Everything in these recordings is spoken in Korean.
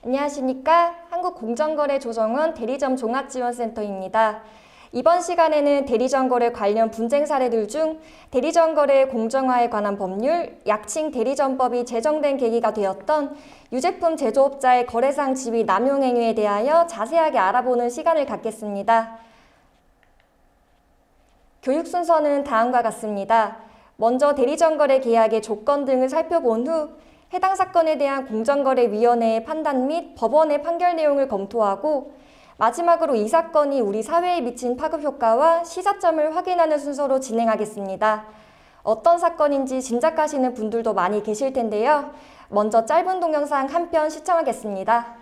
안녕하십니까? 한국공정거래조정원 대리점 종합지원센터입니다. 이번 시간에는 대리점거래 관련 분쟁 사례들 중 대리점거래 공정화에 관한 법률, 약칭 대리점법이 제정된 계기가 되었던 유제품 제조업자의 거래상 지위 남용 행위에 대하여 자세하게 알아보는 시간을 갖겠습니다. 교육 순서는 다음과 같습니다. 먼저 대리점거래 계약의 조건 등을 살펴본 후 해당 사건에 대한 공정거래위원회의 판단 및 법원의 판결 내용을 검토하고 마지막으로 이 사건이 우리 사회에 미친 파급 효과와 시사점을 확인하는 순서로 진행하겠습니다. 어떤 사건인지 짐작하시는 분들도 많이 계실 텐데요. 먼저 짧은 동영상 한 편 시청하겠습니다.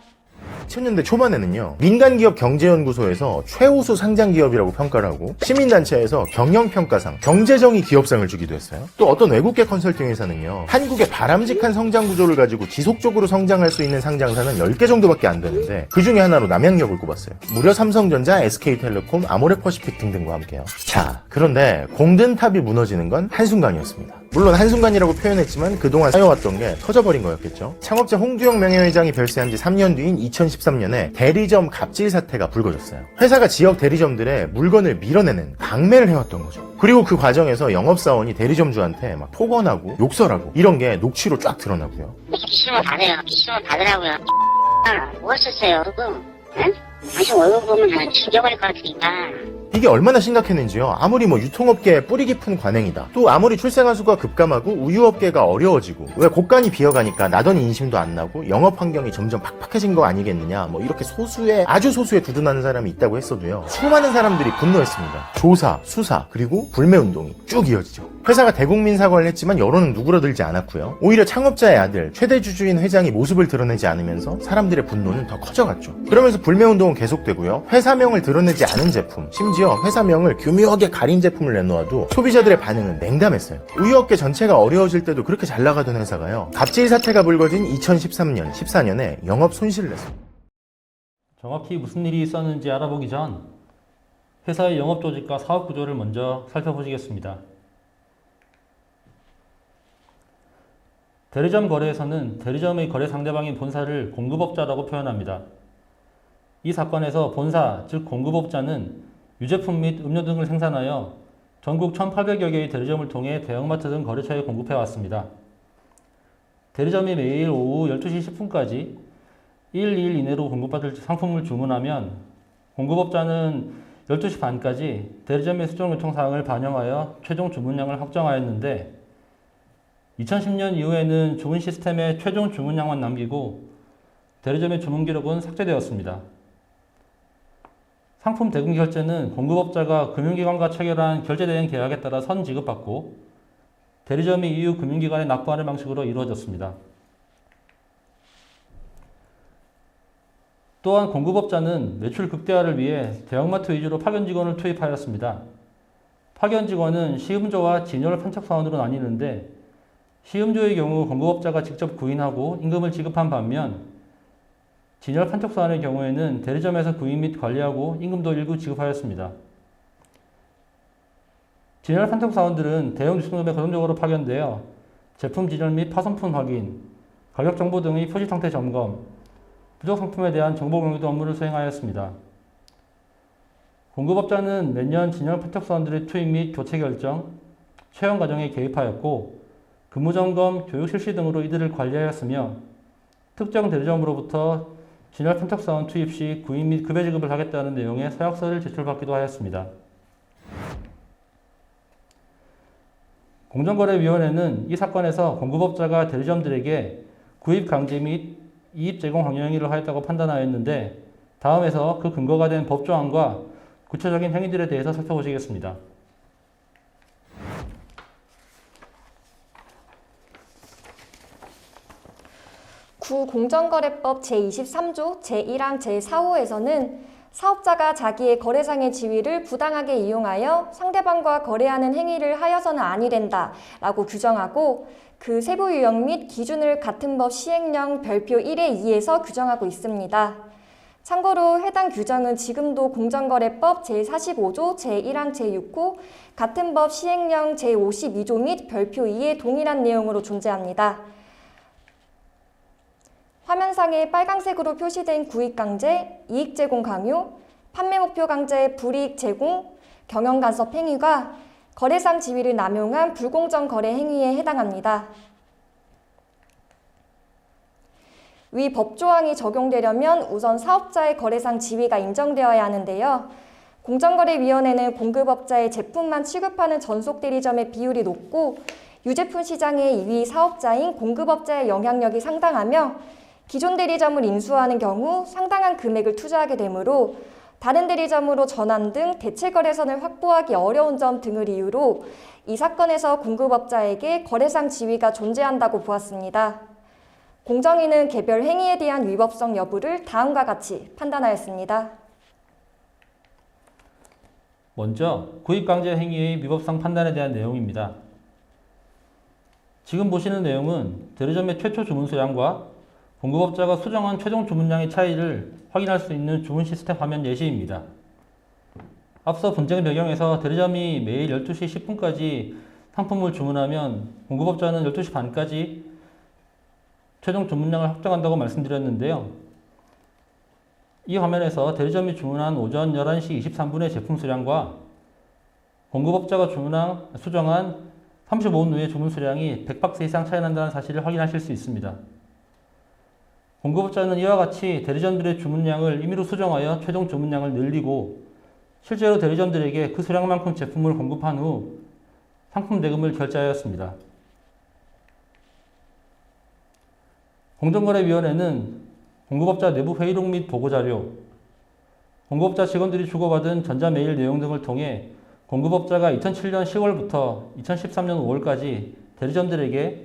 2000년대 초반에는요, 민간기업 경제연구소에서 최우수 상장기업이라고 평가를 하고 시민단체에서 경영평가상, 경제정의 기업상을 주기도 했어요. 또 어떤 외국계 컨설팅 회사는요, 한국의 바람직한 성장 구조를 가지고 지속적으로 성장할 수 있는 상장사는 10개 정도밖에 안 되는데 그 중에 하나로 남양역을 꼽았어요. 무려 삼성전자, SK텔레콤, 아모레퍼시픽 등등과 함께요. 자, 그런데 공든탑이 무너지는 건 한순간이었습니다. 물론 한순간이라고 표현했지만 그동안 쌓여왔던 게 터져버린 거였겠죠. 창업자 홍두영 명예회장이 별세한 지 3년 뒤인 2013년에 대리점 갑질 사태가 불거졌어요. 회사가 지역 대리점들의 물건을 밀어내는 방매를 해왔던 거죠. 그리고 그 과정에서 영업사원이 대리점주한테 막 폭언하고 욕설하고 이런 게 녹취로 쫙 드러나고요. 기시면 받아요. 기시면 받으라고요. 뭐 하셨어요, 여러분? 응? 당신 월급 보면 다 죽여버릴 것 같으니까. 이게 얼마나 심각했는지요. 아무리 유통업계의 뿌리 깊은 관행이다. 또 아무리 출생아 수가 급감하고 우유업계가 어려워지고 왜 곳간이 비어가니까 나던 인심도 안 나고 영업 환경이 점점 팍팍해진 거 아니겠느냐. 이렇게 아주 소수의 두둔하는 사람이 있다고 했어도요. 수많은 사람들이 분노했습니다. 조사, 수사, 그리고 불매운동이 쭉 이어지죠. 회사가 대국민 사과를 했지만 여론은 누그러들지 않았고요. 오히려 창업자의 아들, 최대 주주인 회장이 모습을 드러내지 않으면서 사람들의 분노는 더 커져갔죠. 그러면서 불매운동은 계속되고요. 회사명을 드러내지 않은 제품, 심지어 회사명을 교묘하게 가린 제품을 내놓아도 소비자들의 반응은 냉담했어요. 우유업계 전체가 어려워질 때도 그렇게 잘 나가던 회사가요. 갑질 사태가 불거진 2013년, 14년에 영업 손실을 냈습니다. 정확히 무슨 일이 있었는지 알아보기 전 회사의 영업 조직과 사업 구조를 먼저 살펴보시겠습니다. 대리점 거래에서는 대리점의 거래 상대방인 본사를 공급업자라고 표현합니다. 이 사건에서 본사, 즉 공급업자는 유제품 및 음료 등을 생산하여 전국 1,800여 개의 대리점을 통해 대형마트 등 거래처에 공급해왔습니다. 대리점이 매일 오후 12시 10분까지 1, 2일 이내로 공급받을 상품을 주문하면 공급업자는 12시 반까지 대리점의 수정 요청사항을 반영하여 최종 주문량을 확정하였는데 2010년 이후에는 주문 시스템에 최종 주문량만 남기고 대리점의 주문 기록은 삭제되었습니다. 상품 대금 결제는 공급업자가 금융기관과 체결한 결제대행 계약에 따라 선 지급받고 대리점이 이후 금융기관에 납부하는 방식으로 이루어졌습니다. 또한 공급업자는 매출 극대화를 위해 대형마트 위주로 파견 직원을 투입하였습니다. 파견 직원은 시음조와 진열 판촉사원으로 나뉘는데 시음조의 경우 공급업자가 직접 구인하고 임금을 지급한 반면 진열 판촉사원의 경우에는 대리점에서 구인 및 관리하고 임금도 일부 지급하였습니다. 진열 판촉사원들은 대형 유통점에 고정적으로 파견되어 제품 진열 및 파손품 확인, 가격 정보 등의 표시 상태 점검, 부족 상품에 대한 정보 공유도 업무를 수행하였습니다. 공급업자는 매년 진열 판촉사원들의 투입 및 교체 결정, 채용 과정에 개입하였고 근무점검, 교육 실시 등으로 이들을 관리하였으며 특정 대리점으로부터 진열 판촉사원 투입 시 구인 및 급여 지급을 하겠다는 내용의 서약서를 제출받기도 하였습니다. 공정거래위원회는 이 사건에서 공급업자가 대리점들에게 구입 강제 및 이입 제공 강요 행위를 하였다고 판단하였는데 다음에서 그 근거가 된 법조항과 구체적인 행위들에 대해서 살펴보시겠습니다. 구공정거래법 제23조 제1항 제4호에서는 사업자가 자기의 거래상의 지위를 부당하게 이용하여 상대방과 거래하는 행위를 하여서는 아니 된다 라고 규정하고 그 세부 유형 및 기준을 같은 법 시행령 별표 1의 2에서 규정하고 있습니다. 참고로 해당 규정은 지금도 공정거래법 제45조 제1항 제6호 같은 법 시행령 제52조 및 별표 2에 동일한 내용으로 존재합니다. 화면 화면상에 빨강색으로 표시된 구입 강제, 이익 제공 강요, 판매 목표 강제, 불이익 제공, 경영 간섭 행위가 거래상 지위를 남용한 불공정 거래 행위에 해당합니다. 위 법조항이 적용되려면 우선 사업자의 거래상 지위가 인정되어야 하는데요. 공정거래위원회는 공급업자의 제품만 취급하는 전속 대리점의 비율이 높고 유제품 시장의 2위 사업자인 공급업자의 영향력이 상당하며 기존 대리점을 인수하는 경우 상당한 금액을 투자하게 되므로 다른 대리점으로 전환 등 대체 거래선을 확보하기 어려운 점 등을 이유로 이 사건에서 공급업자에게 거래상 지위가 존재한다고 보았습니다. 공정위는 개별 행위에 대한 위법성 여부를 다음과 같이 판단하였습니다. 먼저 구입강제 행위의 위법성 판단에 대한 내용입니다. 지금 보시는 내용은 대리점의 최초 주문 수량과 공급업자가 수정한 최종 주문량의 차이를 확인할 수 있는 주문 시스템 화면 예시입니다. 앞서 분쟁 배경에서 대리점이 매일 12시 10분까지 상품을 주문하면 공급업자는 12시 반까지 최종 주문량을 확정한다고 말씀드렸는데요. 이 화면에서 대리점이 주문한 오전 11시 23분의 제품 수량과 공급업자가 수정한 35분 후의 주문 수량이 100박스 이상 차이 난다는 사실을 확인하실 수 있습니다. 공급업자는 이와 같이 대리점들의 주문량을 임의로 수정하여 최종 주문량을 늘리고 실제로 대리점들에게 그 수량만큼 제품을 공급한 후 상품 대금을 결제하였습니다. 공정거래위원회는 공급업자 내부 회의록 및 보고자료, 공급업자 직원들이 주고받은 전자메일 내용 등을 통해 공급업자가 2007년 10월부터 2013년 5월까지 대리점들에게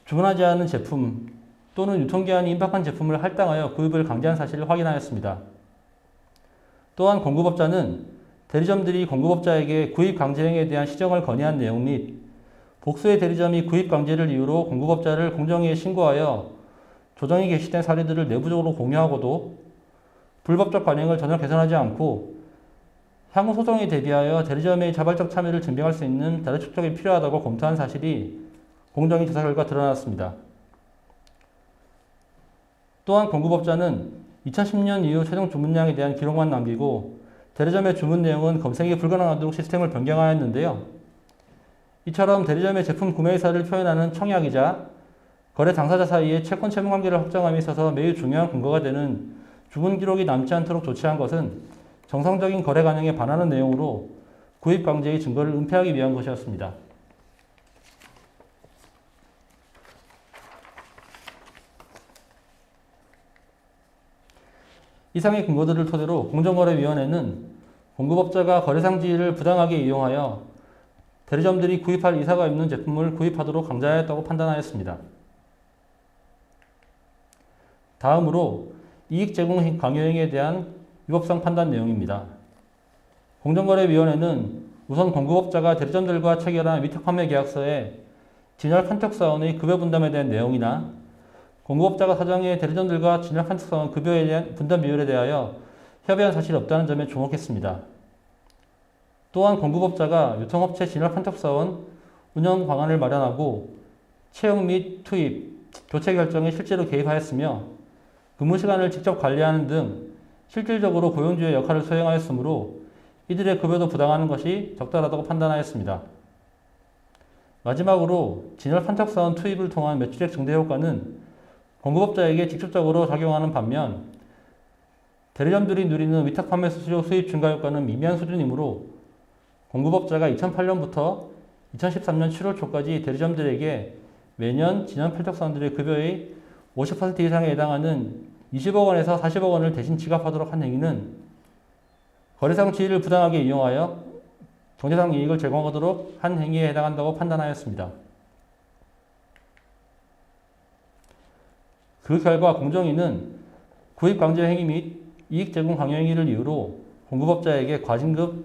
주문하지 않은 제품 또는 유통기한이 임박한 제품을 할당하여 구입을 강제한 사실을 확인하였습니다. 또한 공급업자는 대리점들이 공급업자에게 구입 강제 행위에 대한 시정을 건의한 내용 및 복수의 대리점이 구입 강제를 이유로 공급업자를 공정위에 신고하여 조정이 개시된 사례들을 내부적으로 공유하고도 불법적 관행을 전혀 개선하지 않고 향후 소송에 대비하여 대리점의 자발적 참여를 증명할 수 있는 다른 축적이 필요하다고 검토한 사실이 공정위 조사 결과 드러났습니다. 또한 공급업자는 2010년 이후 최종 주문량에 대한 기록만 남기고 대리점의 주문 내용은 검색이 불가능하도록 시스템을 변경하였는데요. 이처럼 대리점의 제품 구매 의사를 표현하는 청약이자 거래 당사자 사이의 채권 채무 관계를 확정함에 있어서 매우 중요한 근거가 되는 주문 기록이 남지 않도록 조치한 것은 정상적인 거래 관행에 반하는 내용으로 구입 강제의 증거를 은폐하기 위한 것이었습니다. 이상의 근거들을 토대로 공정거래위원회는 공급업자가 거래상 지위를 부당하게 이용하여 대리점들이 구입할 의사가 없는 제품을 구입하도록 강제하였다고 판단하였습니다. 다음으로 이익 제공 강요 행위에 대한 위법성 판단 내용입니다. 공정거래위원회는 우선 공급업자가 대리점들과 체결한 위탁 판매 계약서에 진열 판촉사원의 급여 분담에 대한 내용이나 공급업자가 사정해 대리점들과 진열 판촉사원 급여에 대한 분담 비율에 대하여 협의한 사실이 없다는 점에 주목했습니다. 또한 공급업자가 유통업체 진열 판촉사원 운영 방안을 마련하고 채용 및 투입, 교체 결정에 실제로 개입하였으며 근무 시간을 직접 관리하는 등 실질적으로 고용주의 역할을 수행하였으므로 이들의 급여도 부당하는 것이 적절하다고 판단하였습니다. 마지막으로 진열 판촉사원 투입을 통한 매출액 증대 효과는 공급업자에게 직접적으로 작용하는 반면 대리점들이 누리는 위탁 판매 수수료 수입 증가 효과는 미미한 수준이므로 공급업자가 2008년부터 2013년 7월 초까지 대리점들에게 매년 진열 판촉사원들의 급여의 50% 이상에 해당하는 20억 원에서 40억 원을 대신 지급하도록 한 행위는 거래상 지위를 부당하게 이용하여 경제상 이익을 제공하도록 한 행위에 해당한다고 판단하였습니다. 그 결과 공정위는 구입 강제 행위 및 이익 제공 강요 행위를 이유로 공급업자에게 과징금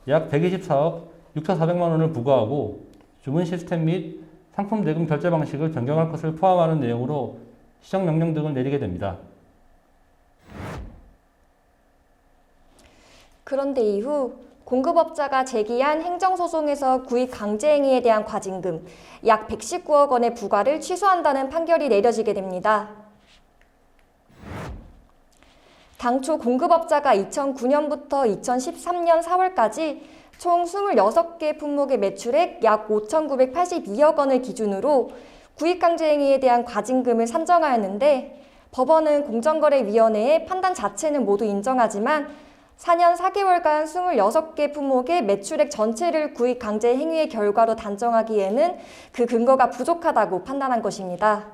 약 124억 6,400만 원을 부과하고 주문 시스템 및 상품 대금 결제 방식을 변경할 것을 포함하는 내용으로 시정명령 등을 내리게 됩니다. 그런데 이후 공급업자가 제기한 행정소송에서 구입 강제행위에 대한 과징금 약 119억 원의 부과를 취소한다는 판결이 내려지게 됩니다. 당초 공급업자가 2009년부터 2013년 4월까지 총 26개 품목의 매출액 약 5,982억 원을 기준으로 구입강제 행위에 대한 과징금을 산정하였는데 법원은 공정거래위원회의 판단 자체는 모두 인정하지만 4년 4개월간 26개 품목의 매출액 전체를 구입강제 행위의 결과로 단정하기에는 그 근거가 부족하다고 판단한 것입니다.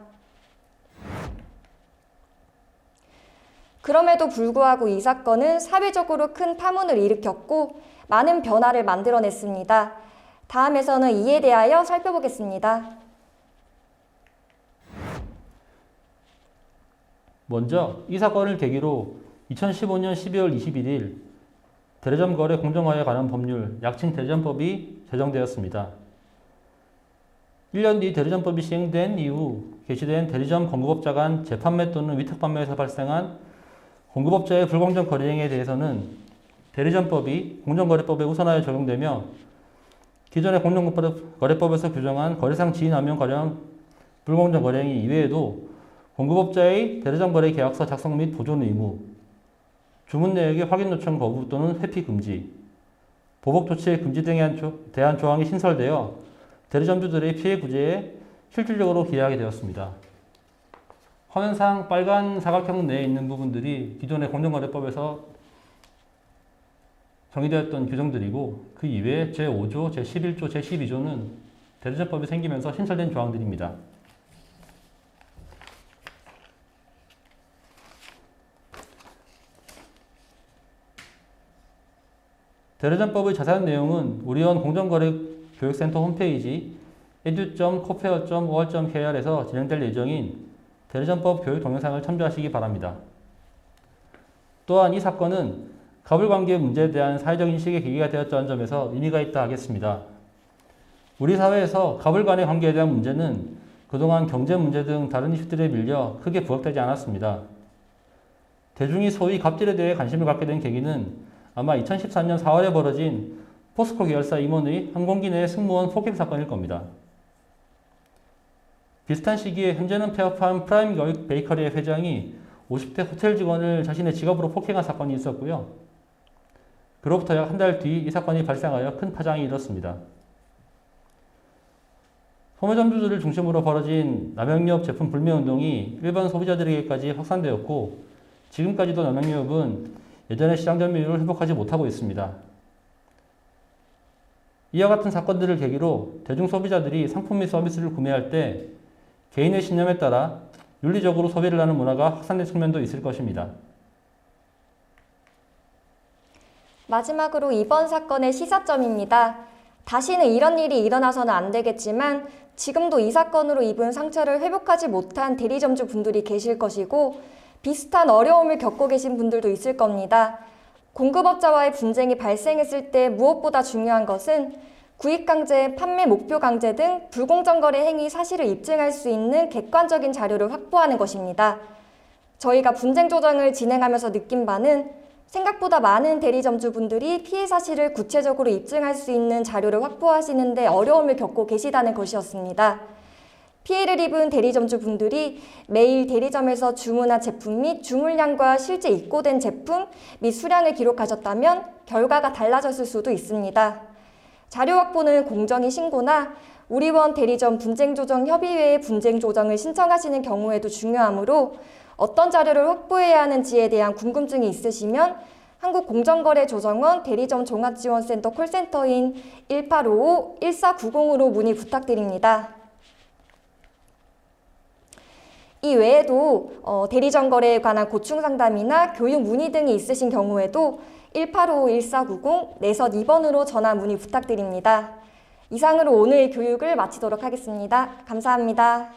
그럼에도 불구하고 이 사건은 사회적으로 큰 파문을 일으켰고 많은 변화를 만들어냈습니다. 다음에서는 이에 대하여 살펴보겠습니다. 먼저 이 사건을 계기로 2015년 12월 21일 대리점 거래 공정화에 관한 법률 약칭 대리점법이 제정되었습니다. 1년 뒤 대리점법이 시행된 이후 개시된 대리점 공급업자 간 재판매 또는 위탁판매에서 발생한 공급업자의 불공정 거래 행위에 대해서는 대리점법이 공정거래법에 우선하여 적용되며 기존의 공정거래법에서 규정한 거래상 지인하면 관련 불공정 거래 행위 이외에도 공급업자의 대리점 거래 계약서 작성 및 보존 의무, 주문 내역의 확인 요청 거부 또는 회피 금지, 보복 조치의 금지 등에 대한 조항이 신설되어 대리점주들의 피해 구제에 실질적으로 기여하게 되었습니다. 화면상 빨간 사각형 내에 있는 부분들이 기존의 공정거래법에서 정의되었던 규정들이고 그 이외에 제5조, 제11조, 제12조는 대리점법이 생기면서 신설된 조항들입니다. 대리점법의 자세한 내용은 우리원 공정거래교육센터 홈페이지 edu.copeo.or.kr에서 진행될 예정인 대리점법 교육 동영상을 참조하시기 바랍니다. 또한 이 사건은 가불관계 문제에 대한 사회적 인식의 계기가 되었다는 점에서 의미가 있다 하겠습니다. 우리 사회에서 가불 간의 관계에 대한 문제는 그동안 경제 문제 등 다른 이슈들에 밀려 크게 부각되지 않았습니다. 대중이 소위 갑질에 대해 관심을 갖게 된 계기는 아마 2014년 4월에 벌어진 포스코 계열사 임원의 항공기 내 승무원 폭행 사건일 겁니다. 비슷한 시기에 현재는 폐업한 프라임 베이커리의 회장이 50대 호텔 직원을 자신의 직업으로 폭행한 사건이 있었고요. 그로부터 약 한 달 뒤 이 사건이 발생하여 큰 파장이 일었습니다. 소매점주들을 중심으로 벌어진 남양유업 제품 불매운동이 일반 소비자들에게까지 확산되었고 지금까지도 남양유업은 예전의 시장 점유율을 회복하지 못하고 있습니다. 이와 같은 사건들을 계기로 대중 소비자들이 상품 및 서비스를 구매할 때 개인의 신념에 따라 윤리적으로 소비를 하는 문화가 확산된 측면도 있을 것입니다. 마지막으로 이번 사건의 시사점입니다. 다시는 이런 일이 일어나서는 안 되겠지만 지금도 이 사건으로 입은 상처를 회복하지 못한 대리점주 분들이 계실 것이고 비슷한 어려움을 겪고 계신 분들도 있을 겁니다. 공급업자와의 분쟁이 발생했을 때 무엇보다 중요한 것은 구입강제, 판매 목표 강제 등 불공정 거래 행위 사실을 입증할 수 있는 객관적인 자료를 확보하는 것입니다. 저희가 분쟁 조정을 진행하면서 느낀 바는 생각보다 많은 대리점주분들이 피해 사실을 구체적으로 입증할 수 있는 자료를 확보하시는 데 어려움을 겪고 계시다는 것이었습니다. 피해를 입은 대리점주분들이 매일 대리점에서 주문한 제품 및 주물량과 실제 입고된 제품 및 수량을 기록하셨다면 결과가 달라졌을 수도 있습니다. 자료 확보는 공정위 신고나 우리원 대리점 분쟁조정협의회에 분쟁조정을 신청하시는 경우에도 중요하므로 어떤 자료를 확보해야 하는지에 대한 궁금증이 있으시면 한국공정거래조정원 대리점 종합지원센터 콜센터인 1855-1490으로 문의 부탁드립니다. 이 외에도 대리점 거래에 관한 고충 상담이나 교육 문의 등이 있으신 경우에도 1855-1490 내선 2번으로 전화 문의 부탁드립니다. 이상으로 오늘 교육을 마치도록 하겠습니다. 감사합니다.